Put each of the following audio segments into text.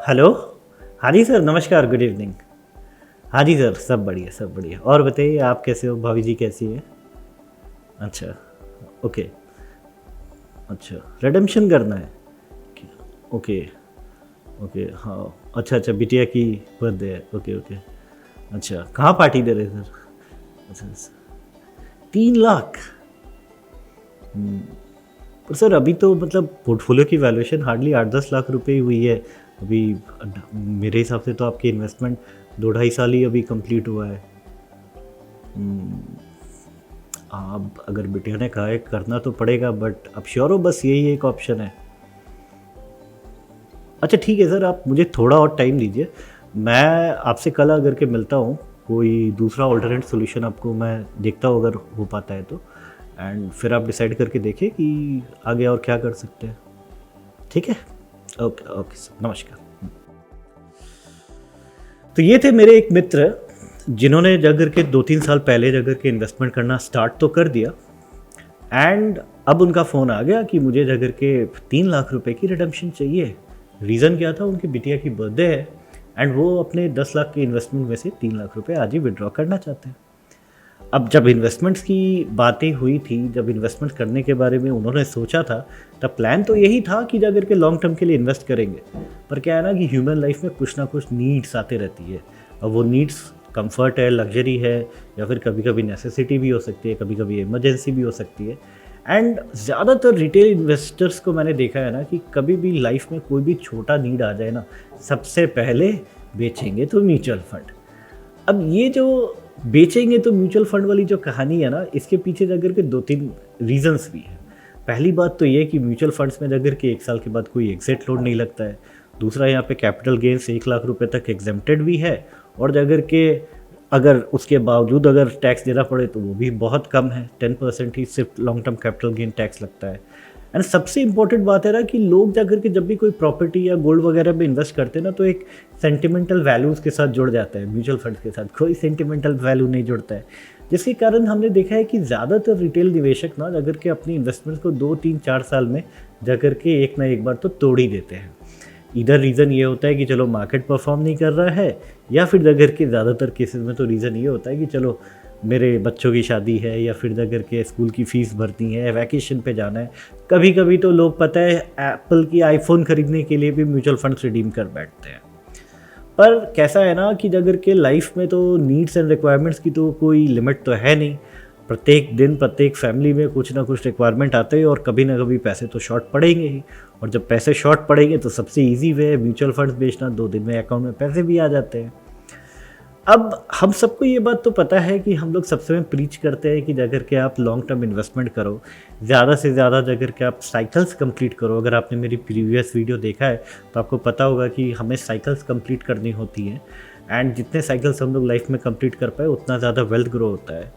Hello. हाँ जी sir, नमस्कार, good evening. हाँ जी सर, सब बढ़िया सब बढ़िया। और बताइए, आप कैसे हो? भाभी जी कैसी है? अच्छा। ओके। अच्छा, रिडेम्पशन करना है। ओके। ओके, हाँ। अच्छा अच्छा, बिटिया की बर्थडे है। Okay okay. अच्छा, कहाँ पार्टी दे रहे सर? अच्छा अच्छा। 3 लाख? पर सर अभी तो मतलब पोर्टफोलियो की वैल्यूएशन हार्डली 8-10 लाख रुपए ही हुई है अभी। मेरे हिसाब से तो आपकी इन्वेस्टमेंट 2-2.5 साल ही अभी कंप्लीट हुआ है। आप अगर बिटिया ने कहा है करना तो पड़ेगा, बट अब श्योर हो बस यही एक ऑप्शन है? अच्छा ठीक है सर, आप मुझे थोड़ा और टाइम दीजिए। मैं आपसे कल अगर के मिलता हूँ, कोई दूसरा ऑल्टरनेट सोल्यूशन आपको मैं देखता हूँ अगर हो पाता है तो। एंड फिर आप डिसाइड करके देखिए कि आगे और क्या कर सकते हैं। ठीक है। ओके ओके सर, नमस्कार। तो ये थे मेरे एक मित्र जिन्होंने जाकर के 2-3 साल पहले जाकर के इन्वेस्टमेंट करना स्टार्ट तो कर दिया। एंड अब उनका फ़ोन आ गया कि मुझे जाकर के 3 लाख रुपए की रिडम्पशन चाहिए। रीज़न क्या था? उनकी बिटिया की बर्थडे है एंड वो अपने 10 लाख के इन्वेस्टमेंट में से 3 लाख रुपए आज ही विड्रॉ करना चाहते हैं। अब जब इन्वेस्टमेंट्स की बातें हुई थी, जब इन्वेस्टमेंट करने के बारे में उन्होंने सोचा था, तब प्लान तो यही था कि जाकर के लॉन्ग टर्म के लिए इन्वेस्ट करेंगे। पर क्या है ना कि ह्यूमन लाइफ में कुछ ना कुछ नीड्स आते रहती है। अब वो नीड्स कंफर्ट है, लग्जरी है, या फिर कभी कभी नेसेसिटी भी हो सकती है, कभी कभी इमरजेंसी भी हो सकती है। एंड ज़्यादातर रिटेल इन्वेस्टर्स को मैंने देखा है ना कि कभी भी लाइफ में कोई भी छोटा नीड आ जाए ना, सबसे पहले बेचेंगे तो म्यूचुअल फंड। अब ये जो बेचेंगे तो म्यूचुअल फंड वाली जो कहानी है ना, इसके पीछे जाकर के 2-3 रीजंस भी हैं। पहली बात तो ये कि म्यूचुअल फंड्स में जाकर के 1 साल के बाद कोई एग्जिट लोड नहीं लगता है। दूसरा, यहाँ पे कैपिटल गेन्स 1 लाख रुपए तक एग्जेम्प्टेड भी है। और जाकर के अगर उसके बावजूद अगर टैक्स देना पड़े तो वो भी बहुत कम है, 10% ही सिर्फ long term capital gain tax लगता है। एंड सबसे इंपॉर्टेंट बात है ना कि लोग जाकर के जब भी कोई प्रॉपर्टी या गोल्ड वगैरह में इन्वेस्ट करते हैं ना, तो एक सेंटिमेंटल वैल्यूज़ के साथ जुड़ जाता है। म्यूचुअल फंड के साथ कोई सेंटिमेंटल वैल्यू नहीं जुड़ता है, जिसके कारण हमने देखा है कि ज़्यादातर रिटेल निवेशक ना जाकर के अपनी इन्वेस्टमेंट को 2-3-4 साल में जाकर के एक ना एक बार तो तोड़ ही देते हैं। इधर रीज़न ये होता है कि चलो मार्केट परफॉर्म नहीं कर रहा है, या फिर जाकर के ज़्यादातर केसेस में तो रीज़न ये होता है कि चलो मेरे बच्चों की शादी है, या फिर जाकर के स्कूल की फ़ीस भरनी है, वैकेशन पे जाना है। कभी कभी तो लोग पता है एप्पल की आईफोन ख़रीदने के लिए भी म्यूचुअल फंड्स रिडीम कर बैठते हैं। पर कैसा है ना कि अगर के लाइफ में तो नीड्स एंड रिक्वायरमेंट्स की तो कोई लिमिट तो है नहीं। प्रत्येक दिन प्रत्येक फैमिली में कुछ ना कुछ रिक्वायरमेंट आते हैं और कभी ना कभी पैसे तो शॉर्ट पड़ेंगे ही। और जब पैसे शॉर्ट पड़ेंगे तो सबसे इजी वे है म्यूचुअल फंड्स बेचना, 2 दिन में अकाउंट में पैसे भी आ जाते हैं। अब हम सबको ये बात तो पता है कि हम लोग सबसे में प्रीच करते हैं कि जाकर के आप लॉन्ग टर्म इन्वेस्टमेंट करो, ज़्यादा से ज़्यादा जाकर के आप साइकिल्स कंप्लीट करो। अगर आपने मेरी प्रीवियस वीडियो देखा है तो आपको पता होगा कि हमें साइकिल्स कंप्लीट करनी होती हैं। एंड जितने साइकिल्स हम लोग लाइफ में कंप्लीट कर पाए उतना ज़्यादा वेल्थ ग्रो होता है।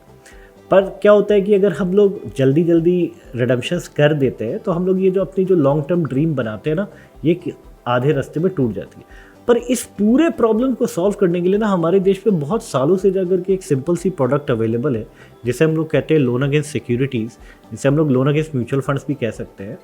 पर क्या होता है कि अगर हम लोग जल्दी जल्दी रिडम्पशंस कर देते हैं तो हम लोग ये जो अपनी जो लॉन्ग टर्म ड्रीम बनाते हैं ना, ये आधे रास्ते में टूट जाती है। पर इस पूरे प्रॉब्लम को सॉल्व करने के लिए ना हमारे देश में बहुत सालों से जाकर के एक सिंपल सी प्रोडक्ट अवेलेबल है, जिसे हम लोग कहते हैं लोन अगेंस्ट सिक्योरिटीज़, जिसे हम लोग लोन अगेंस्ट म्यूचुअल फंड्स भी कह सकते हैं।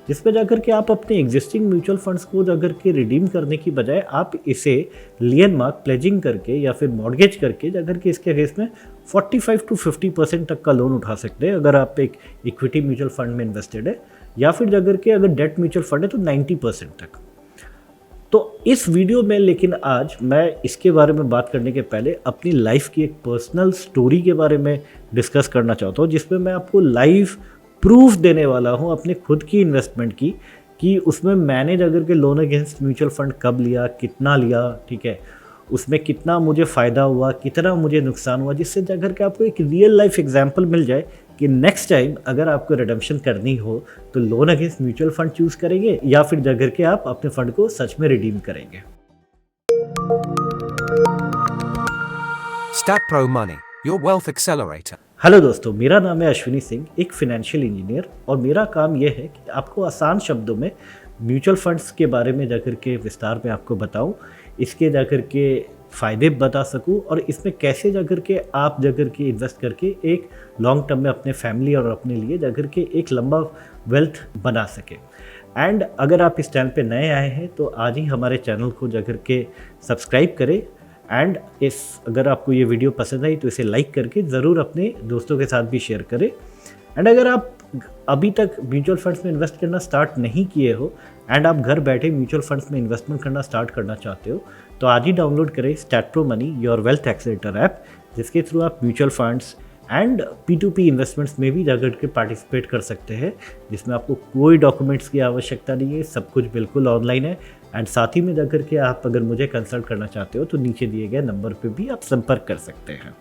जिसपे जाकर के आप अपने एग्जिस्टिंग म्यूचुअल फंड्स को जाकर के रिडीम करने की बजाय आप इसे लियन मार्क प्लेजिंग करके या फिर मॉर्गेज करके जाकर के इसके अगेंस्ट में 45-50% तक का लोन उठा सकते हैं, अगर आप एक इक्विटी म्यूचुअल फंड में इन्वेस्टेड है, या फिर जाकर के अगर डेट म्यूचुअल फंड है तो 90% तक। तो इस वीडियो में लेकिन आज मैं इसके बारे में बात करने के पहले अपनी लाइफ की एक पर्सनल स्टोरी के बारे में डिस्कस करना चाहता हूँ, जिसमें मैं आपको लाइव प्रूफ देने वाला हूँ अपने खुद की इन्वेस्टमेंट की, कि उसमें मैंने अगर के लोन अगेंस्ट म्यूचुअल फंड कब लिया, कितना लिया, ठीक है, उसमें कितना मुझे फ़ायदा हुआ, कितना मुझे नुकसान हुआ, जिससे जाकर के आपको एक रियल लाइफ एग्जाम्पल मिल जाए कि नेक्स्ट टाइम अगर आपको रिडम्पशन करनी हो तो loan against mutual fund choose करेंगे या फिर जाकर के आप अपने फंड को सच में रिडीम करेंगे। Stat Pro Money, your wealth accelerator. Hello दोस्तों, मेरा नाम है अश्विनी सिंह, एक फाइनेंशियल इंजीनियर, और मेरा काम यह है कि आपको आसान शब्दों में म्यूचुअल फंड्स के बारे में जाकर के विस्तार में आपको बताऊं, इसके जाकर के फ़ायदे बता सकूं, और इसमें कैसे जाकर के आप जाकर के इन्वेस्ट करके एक लॉन्ग टर्म में अपने फैमिली और अपने लिए जाकर के एक लंबा वेल्थ बना सके। एंड अगर आप इस चैनल पे नए आए हैं तो आज ही हमारे चैनल को जाकर के सब्सक्राइब करें एंड अगर आपको ये वीडियो पसंद आई तो इसे लाइक करके ज़रूर अपने दोस्तों के साथ भी शेयर करें। एंड अगर आप अभी तक म्यूचुअल फंड्स में इन्वेस्ट करना स्टार्ट नहीं किए हो एंड आप घर बैठे म्यूचुअल फंड्स में इन्वेस्टमेंट करना स्टार्ट करना चाहते हो तो आज ही डाउनलोड करें Startpro money your wealth accelerator app, जिसके थ्रू आप mutual funds and P2P investments में भी जाकर के पार्टिसिपेट कर सकते हैं, जिसमें आपको कोई डॉक्यूमेंट्स की आवश्यकता नहीं है, सब कुछ बिल्कुल ऑनलाइन है। एंड साथ ही में जाकर के आप अगर मुझे कंसल्ट करना चाहते हो तो नीचे दिए गए नंबर पे भी आप संपर्क कर सकते हैं।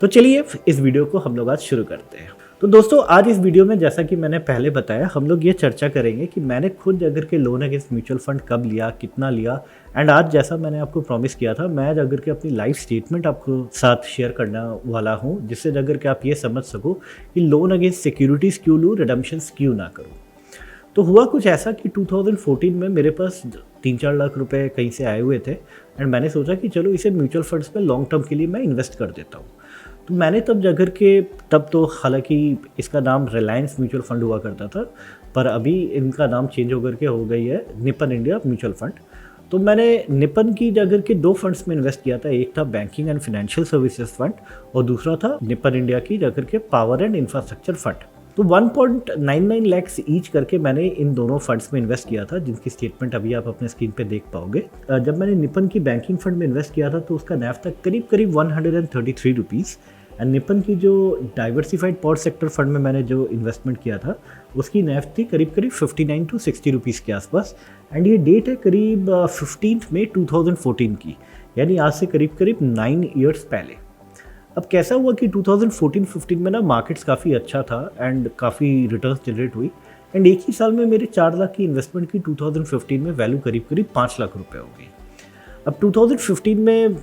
तो चलिए इस वीडियो को हम लोग आज शुरू करते हैं। तो दोस्तों आज इस वीडियो में जैसा कि मैंने पहले बताया हम लोग ये चर्चा करेंगे कि मैंने खुद जाकर के लोन अगेंस्ट म्यूचुअल फंड कब लिया, कितना लिया, एंड आज जैसा मैंने आपको प्रॉमिस किया था मैं जाकर के अपनी लाइफ स्टेटमेंट आपको साथ शेयर करने वाला हूँ, जिससे जाकर के आप ये समझ सको कि लोन अगेंस्ट सिक्योरिटीज़ क्यों लूँ, रिडम्पशंस क्यों ना करूँ। तो हुआ कुछ ऐसा कि 2014 में मेरे पास 3-4 लाख रुपए कहीं से आए हुए थे एंड मैंने सोचा कि चलो इसे म्यूचुअल फंड्स में लॉन्ग टर्म के लिए मैं इन्वेस्ट कर देता हूँ। तो मैंने तब जाकर के तब तो हालांकि इसका नाम रिलायंस म्यूचुअल फंड हुआ करता था, पर अभी इनका नाम चेंज होकर के हो गई है निपन इंडिया म्यूचुअल फंड। तो मैंने निपन की जाकर के 2 फंड्स में इन्वेस्ट किया था, एक था banking and financial services fund और दूसरा था निपन इंडिया की जाकर के पावर एंड इंफ्रास्ट्रक्चर फंड। तो 1.99 लाख ईच करके मैंने इन दोनों फंड्स में इन्वेस्ट किया था, जिनकी स्टेटमेंट अभी आप अपने स्क्रीन पे देख पाओगे। जब मैंने निपन की बैंकिंग फंड में इन्वेस्ट किया था तो उसका नैव था करीब 133 रुपीज़ एंड निपन की जो डाइवर्सिफाइड पावर सेक्टर फंड में मैंने जो इन्वेस्टमेंट किया था उसकी नैव थी करीब 59 to 60 रुपीज़ के आसपास। एंड ये डेट है करीब 15 मई 2014 की, यानी आज से करीब 9 ईयर्स पहले। अब कैसा हुआ कि 2014-15 में ना मार्केट्स काफ़ी अच्छा था एंड काफ़ी रिटर्न्स जनरेट हुई एंड एक ही साल में मेरे 4 लाख की इन्वेस्टमेंट की 2015 में वैल्यू करीब 5 लाख रुपए हो गई। अब 2015 में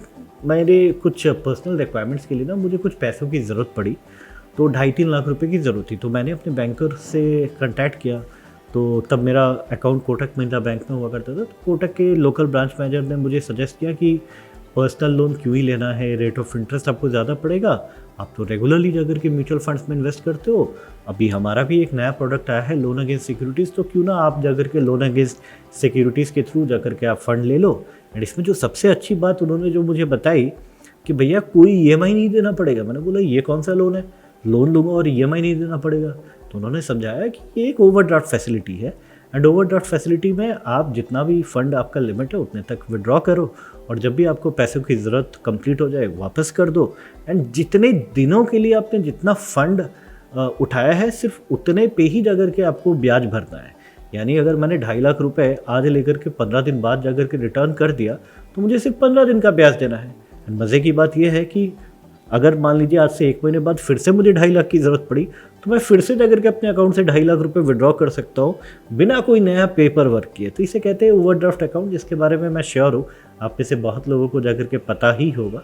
मेरे कुछ पर्सनल रिक्वायरमेंट्स के लिए ना मुझे कुछ पैसों की ज़रूरत पड़ी, तो 2.5-3 लाख रुपए की ज़रूरत थी। तो मैंने अपने बैंकर से कांटेक्ट किया, तो तब मेरा अकाउंट कोटक महिंद्रा बैंक में हुआ करता था। तो कोटक के लोकल ब्रांच मैनेजर ने मुझे सजेस्ट किया कि पर्सनल लोन क्यों ही लेना है, रेट ऑफ इंटरेस्ट आपको ज़्यादा पड़ेगा, आप तो रेगुलरली जाकर के म्यूचुअल फंड्स में इन्वेस्ट करते हो, अभी हमारा भी एक नया प्रोडक्ट आया है लोन अगेंस्ट सिक्योरिटीज़, तो क्यों ना आप जाकर के लोन अगेंस्ट सिक्योरिटीज़ के थ्रू जाकर के आप फंड ले लो। एंड इसमें जो सबसे अच्छी बात उन्होंने जो मुझे बताई कि भैया कोई EMI नहीं देना पड़ेगा। मैंने बोला ये कौन सा लोन है, लोन लूँगा और EMI नहीं देना पड़ेगा। तो उन्होंने समझाया कि ये एक ओवरड्राफ्ट फैसिलिटी है एंड ओवरड्राफ्ट फैसिलिटी में आप जितना भी फंड आपका लिमिट है उतने तक विड्रॉ करो और जब भी आपको पैसों की ज़रूरत कंप्लीट हो जाए वापस कर दो। एंड जितने दिनों के लिए आपने जितना फंड उठाया है सिर्फ उतने पे ही जाकर के आपको ब्याज भरना है। यानी अगर मैंने 2.5 लाख रुपए आज लेकर के 15 दिन बाद जाकर के रिटर्न कर दिया तो मुझे सिर्फ 15 दिन का ब्याज देना है। मज़े की बात यह है कि अगर मान लीजिए आज से 1 महीने बाद फिर से मुझे 2.5 लाख की ज़रूरत पड़ी तो मैं फिर से जाकर के अपने अकाउंट से 2.5 लाख रुपए विड्रॉ कर सकता हूँ बिना कोई नया पेपर वर्क किए। तो इसे कहते हैं ओवरड्राफ्ट अकाउंट, जिसके बारे में मैं श्योर हूँ आप में से बहुत लोगों को जाकर के पता ही होगा।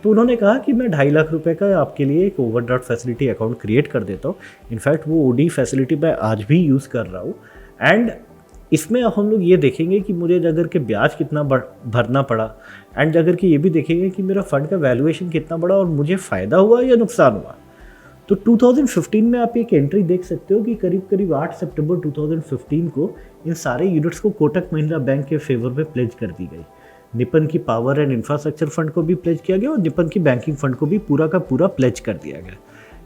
तो उन्होंने कहा कि मैं 2.5 लाख रुपए का आपके लिए एक ओवरड्राफ्ट फैसिलिटी अकाउंट क्रिएट कर देता हूँ। इनफैक्ट वो OD फैसिलिटी मैं आज भी यूज़ कर रहा हूँ एंड इसमें हम लोग ये देखेंगे कि मुझे जाकर के ब्याज कितना भरना पड़ा एंड जाकर के ये भी देखेंगे कि मेरा फंड का वैल्यूएशन कितना बड़ा और मुझे फ़ायदा हुआ या नुकसान हुआ। तो 2015 में आप एक एंट्री देख सकते हो कि करीब 8 सितंबर 2015 को इन सारे यूनिट्स को कोटक महिंद्रा बैंक के फेवर में प्लेज कर दी गई। निपन की पावर एंड इंफ्रास्ट्रक्चर फंड को भी प्लेज किया गया और निपन की बैंकिंग फंड को भी पूरा का पूरा प्लेज कर दिया गया।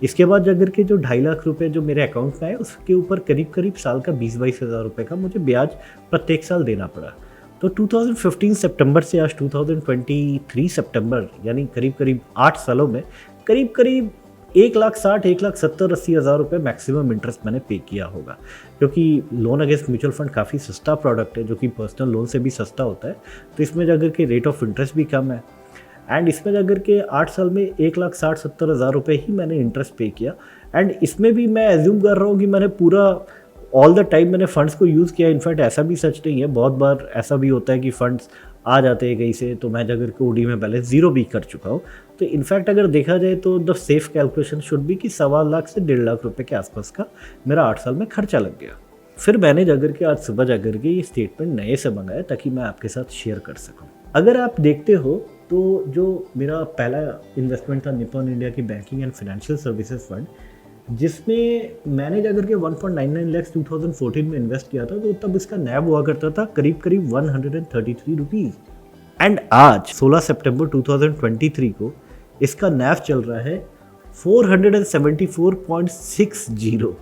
इसके बाद जाकर के जो 2.5 लाख रुपए जो मेरे अकाउंट में आए उसके ऊपर करीब साल का 20-22 हज़ार रुपये का मुझे ब्याज प्रत्येक साल देना पड़ा। तो 2015 सितंबर से आज 2023 सितंबर यानी करीब 8 सालों में करीब 1,60,000-1,70,000-80 हज़ार रुपये मैक्सिमम इंटरेस्ट मैंने पे किया होगा, क्योंकि लोन अगेंस्ट म्यूचुअल फंड काफ़ी सस्ता प्रोडक्ट है जो कि पर्सनल लोन से भी सस्ता होता है। तो इसमें जाकर के रेट ऑफ इंटरेस्ट भी कम है एंड इसमें जाकर के 8 साल में 1,60,000-70,000 रुपये ही मैंने इंटरेस्ट पे किया। एंड इसमें भी मैं एज्यूम कर रहा हूँ कि मैंने पूरा ऑल द टाइम मैंने फ़ंड्स को यूज़ किया। इनफैक्ट ऐसा भी सच नहीं है, बहुत बार ऐसा भी होता है कि फ़ंड्स आ जाते हैं कहीं से, तो मैं जाकर के OD में बैलेंस 0 भी कर चुका हूँ। तो इनफैक्ट अगर देखा जाए तो the safe calculation should be कि 1.25 लाख से 1.5 लाख रुपए के आसपास का मेरा 8 साल में खर्चा लग गया। फिर मैंने जाकर के आज सुबह जाकर के ये स्टेटमेंट नए से मंगाया ताकि मैं आपके साथ शेयर कर सकूँ। अगर आप देखते हो तो जो मेरा पहला इन्वेस्टमेंट था निपॉन इंडिया की banking and financial services fund, जिसमें मैंने जाकर के 1.99 लाख 2014 में इन्वेस्ट किया था, तो तब इसका नैब हुआ करता था करीब करीब 133 रुपीज़। एंड आज 16 सितंबर 2023 को इसका नैब चल रहा है 474.60।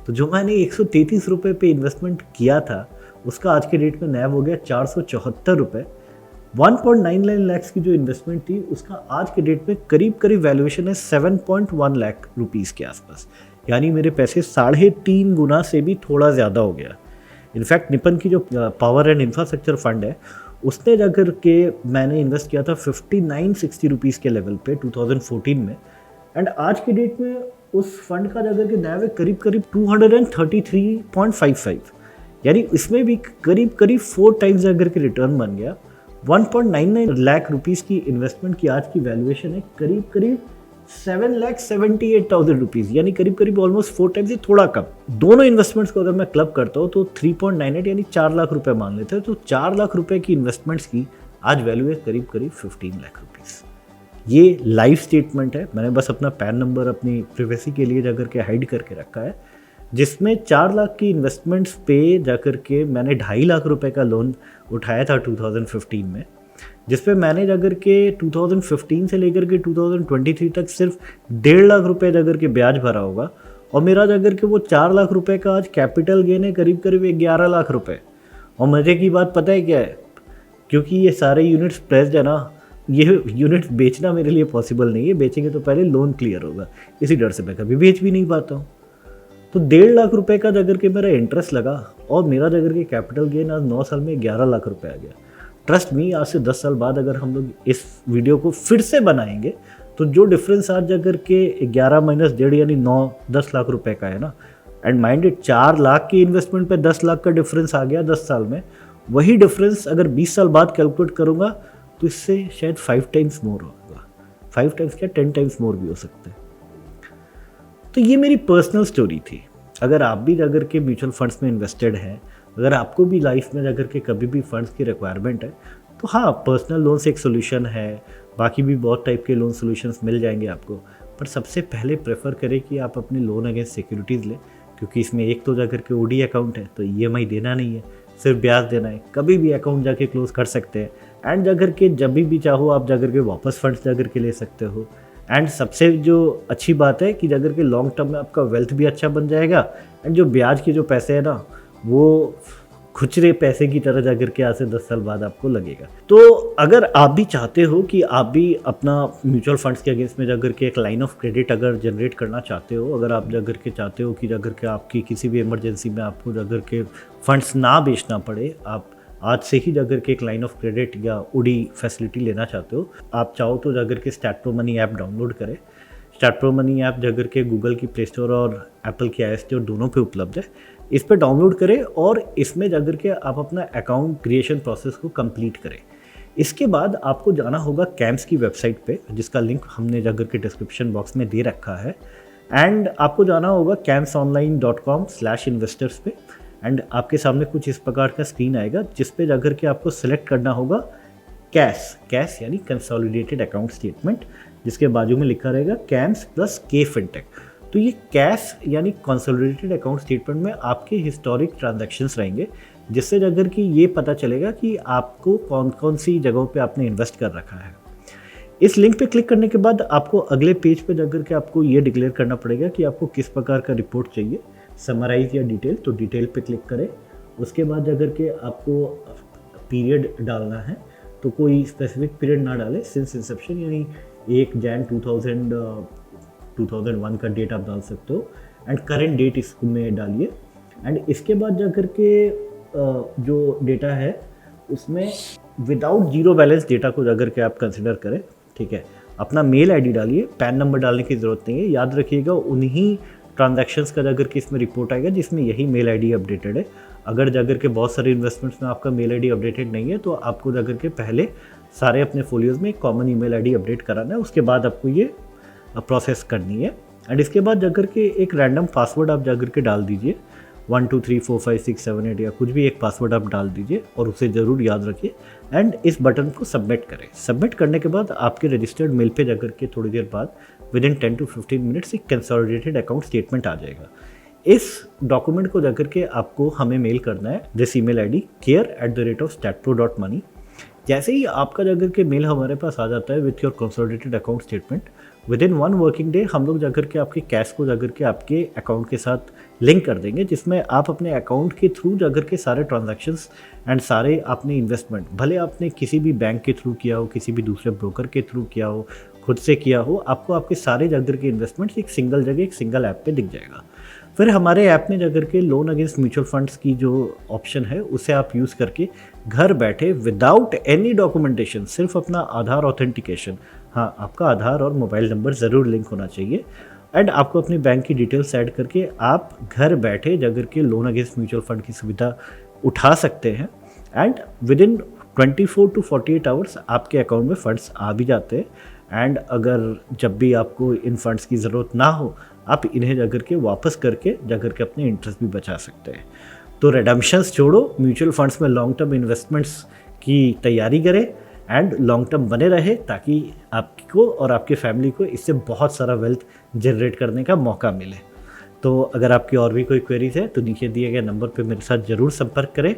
तो जो मैंने 133 रुपये पे इन्वेस्टमेंट किया था उसका आज के डेट में नैब हो गया 474 रुपये। 1.99 लाख की जो इन्वेस्टमेंट थी उसका आज के डेट में करीब करीब वैल्यूएशन है 7.1 लाख रुपीज़ के आसपास, यानी मेरे पैसे 3.5 गुना से भी थोड़ा ज़्यादा हो गया। इनफैक्ट निपन की जो पावर एंड इंफ्रास्ट्रक्चर फंड है उसने जाकर के मैंने इन्वेस्ट किया था 5960 रुपीज़ के लेवल पे 2014 में, एंड आज के डेट में उस फंड का जाकर के नैव है करीब करीब 233.55, यानी इसमें भी करीब करीब 4 टाइम्स जाकर के रिटर्न बन गया। 1.99 लाख रुपीज़ की इन्वेस्टमेंट की आज की वैल्यूएशन है करीब करीब 7,78,000 रुपीज़, यानी करीब करीब ऑलमोस्ट 4 टाइम्स से थोड़ा कम। दोनों इन्वेस्टमेंट्स को अगर मैं क्लब करता हूँ तो 3.98 यानी 4 लाख रुपए मान लेते हैं, तो 4 लाख रुपए की इन्वेस्टमेंट्स की आज वैल्यू है करीब करीब 15 लाख रुपीज़। ये लाइव स्टेटमेंट है, मैंने बस अपना पैन नंबर अपनी प्रिवेसी के लिए जाकर के हाइड करके रखा है, जिसमें 4 लाख की इन्वेस्टमेंट्स पे जाकर के मैंने 2.5 लाख रुपए का लोन उठाया था 2015 में, जिसपे मैंने जाकर के 2015 से लेकर के 2023 तक सिर्फ 1.5 लाख रुपए जाकर के ब्याज भरा होगा, और मेरा जाकर के वो 4 लाख रुपए का आज कैपिटल गेन है करीब करीब 11 लाख रुपए। और मज़े की बात पता है क्या है, क्योंकि ये सारे यूनिट्स प्रेस्ड है ना, ये यूनिट्स बेचना मेरे लिए पॉसिबल नहीं है, बेचेंगे तो पहले लोन क्लियर होगा, इसी डर से मैं कभी बेच भी नहीं पाता हूँ। तो 1.5 लाख रुपए का जाकर के मेरा इंटरेस्ट लगा और मेरा जाकर के कैपिटल गेन आज 9 साल में 11 लाख रुपए आ गया। ट्रस्ट मी, आज से 10 साल बाद अगर हम लोग इस वीडियो को फिर से बनाएंगे तो जो डिफरेंस आज जाकर के 11 माइनस 1.5 यानी 9-10 लाख रुपए का है ना, एंड माइंडेड 4 लाख की इन्वेस्टमेंट पे 10 लाख का डिफरेंस आ गया 10 साल में, वही डिफरेंस अगर 20 साल बाद कैलकुलेट करूँगा तो इससे शायद 5 टाइम्स मोर होगा। 5 टाइम्स क्या 10 टाइम्स मोर भी हो सकता है। तो ये मेरी पर्सनल स्टोरी थी। अगर आप भी जाकर के म्यूचुअल फंड्स में इन्वेस्टेड हैं, अगर आपको भी लाइफ में जाकर के कभी भी फंड्स की रिक्वायरमेंट है, तो हाँ, पर्सनल लोन से एक सोल्यूशन है, बाकी भी बहुत टाइप के लोन सोल्यूशंस मिल जाएंगे आपको। पर सबसे पहले प्रेफर करें कि आप अपने लोन अगेंस्ट सिक्योरिटीज़ लें, क्योंकि इसमें एक तो जाकर के ओडी अकाउंट है, तो EMI देना नहीं है, सिर्फ ब्याज देना है। कभी भी अकाउंट जाके क्लोज कर सकते हैं, एंड जाकर के जब भी चाहो आप जाकर के वापस फंड्स जाकर के ले सकते हो। एंड सबसे जो अच्छी बात है कि जाकर के लॉन्ग टर्म में आपका वेल्थ भी अच्छा बन जाएगा, एंड जो ब्याज के जो पैसे है ना, वो खुचरे पैसे की तरह जाकर के आज से 10 साल बाद आपको लगेगा। तो अगर आप भी चाहते हो कि आप भी अपना म्यूचुअल फंड्स के अगेंस्ट में जाकर के एक लाइन ऑफ क्रेडिट अगर जनरेट करना चाहते हो, अगर आप जाकर के चाहते हो कि जाकर के आपकी किसी भी इमरजेंसी में आपको जाकर के फंड्स ना बेचना पड़े, आप आज से ही जाकर के एक लाइन ऑफ क्रेडिट या ओडी फैसिलिटी लेना चाहते हो, आप चाहो तो जाकर के start pro money app download करें। स्टार्ट प्रो मनी ऐप जाकर के गूगल की प्ले स्टोर और एप्पल की आई स्टोर दोनों पे उपलब्ध है। इस पर डाउनलोड करें और इसमें जाकर के आप अपना अकाउंट क्रिएशन प्रोसेस को कंप्लीट करें। इसके बाद आपको जाना होगा कैम्स की वेबसाइट पे, जिसका लिंक हमने जाकर के डिस्क्रिप्शन बॉक्स में दे रखा है, एंड आपको जाना होगा camsonline.com/investors पे, एंड आपके सामने कुछ इस प्रकार का स्क्रीन आएगा, जिस पे जाकर के आपको सिलेक्ट करना होगा कैश यानी कंसोलिडेटेड अकाउंट स्टेटमेंट, जिसके बाजू में लिखा रहेगा कैम्स प्लस के फिनटेक। तो ये कैश यानी कंसोलिडेटेड अकाउंट स्टेटमेंट में आपके हिस्टोरिक ट्रांजैक्शंस रहेंगे, जिससे जाकर कि ये पता चलेगा कि आपको कौन कौन सी जगहों पे आपने इन्वेस्ट कर रखा है। इस लिंक पे क्लिक करने के बाद आपको अगले पेज पे जाकर के आपको ये डिक्लेयर करना पड़ेगा कि आपको किस प्रकार का रिपोर्ट चाहिए, समराइज या डिटेल। तो डिटेल पे क्लिक करें। उसके बाद जाकर के आपको पीरियड डालना है, तो कोई स्पेसिफिक पीरियड ना डालें, सिंस इंसेप्शन यानी 1 जैन 2001 का डेट आप डाल सकते हो, एंड करेंट डेट इसमें डालिए। एंड इसके बाद जाकर के जो डेटा है उसमें विदाउट जीरो बैलेंस डेटा को जाकर के आप कंसिडर करें, ठीक है। अपना मेल आईडी डालिए, पैन नंबर डालने की ज़रूरत नहीं है। याद रखिएगा उन्हीं ट्रांजैक्शंस का जाकर के इसमें रिपोर्ट आएगा जिसमें यही मेल आईडी अपडेटेड है। अगर जाकर के बहुत सारे इन्वेस्टमेंट्स में आपका मेल आईडी अपडेटेड नहीं है, तो आपको जाकर के पहले सारे अपने फोलियोज़ में एक कॉमन ईमेल आईडी अपडेट कराना है, उसके बाद आपको ये प्रोसेस करनी है। एंड इसके बाद जाकर के एक रैंडम पासवर्ड आप जाकर के डाल दीजिए। 12345678 या कुछ भी एक पासवर्ड आप डाल दीजिए और उसे ज़रूर याद रखिए एंड इस बटन को सबमिट करें। सबमिट करने के बाद आपके रजिस्टर्ड मेल पे जाकर के थोड़ी देर बाद विद इन 10 to 15 मिनट्स एक कंसोलिडेटेड अकाउंट स्टेटमेंट आ जाएगा। इस डॉक्यूमेंट को जाकर के आपको हमें मेल करना है दिस ईमेल आईडी care@statpro.money। जैसे ही आपका जाकर के मेल हमारे पास आ जाता है with your consolidated account statement, with in 1 working day हम लोग जाकर के आपके कैश को जाकर के आपके अकाउंट के साथ लिंक कर देंगे, जिसमें आप अपने अकाउंट के थ्रू जाकर के सारे ट्रांजैक्शंस एंड सारे अपने इन्वेस्टमेंट, भले आपने किसी भी बैंक के थ्रू किया हो, किसी भी दूसरे ब्रोकर के थ्रू किया हो, खुद से किया हो, आपको आपके सारे जाकर के इन्वेस्टमेंट्स एक सिंगल जगह एक सिंगल ऐप पे दिख जाएगा। फिर हमारे ऐप में जाकर के लोन अगेंस्ट म्यूचुअल फंड्स की जो ऑप्शन है उसे आप यूज़ करके घर बैठे विदाउट एनी डॉक्यूमेंटेशन, सिर्फ अपना आधार ऑथेंटिकेशन, हाँ आपका आधार और मोबाइल नंबर ज़रूर लिंक होना चाहिए एंड आपको अपनी बैंक की डिटेल्स ऐड करके आप घर बैठे जाकर के लोन अगेंस्ट म्यूचुअल फंड की सुविधा उठा सकते हैं and with in 24 to 48 hours आपके अकाउंट में फंड्स आ भी जाते हैं एंड अगर जब भी आपको इन फंड्स की ज़रूरत ना हो आप इन्हें जाकर के वापस करके जाकर के अपने इंटरेस्ट भी बचा सकते हैं। तो रिडम्पशंस छोड़ो, म्यूचुअल फंड्स में लॉन्ग टर्म इन्वेस्टमेंट्स की तैयारी करें एंड लॉन्ग टर्म बने रहे ताकि आपको और आपकी फैमिली को इससे बहुत सारा वेल्थ जनरेट करने का मौका मिले। तो अगर आपकी और भी कोई क्वेरीज है तो नीचे दिए गए नंबर पे मेरे साथ ज़रूर संपर्क करें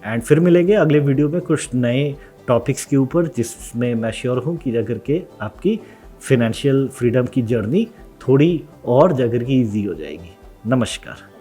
एंड फिर मिलेंगे अगले वीडियो में कुछ नए टॉपिक्स के ऊपर, जिसमें मैं श्योर हूँ कि जाकर के आपकी फिनेंशियल फ्रीडम की जर्नी थोड़ी और जाकर के ईजी हो जाएगी। नमस्कार।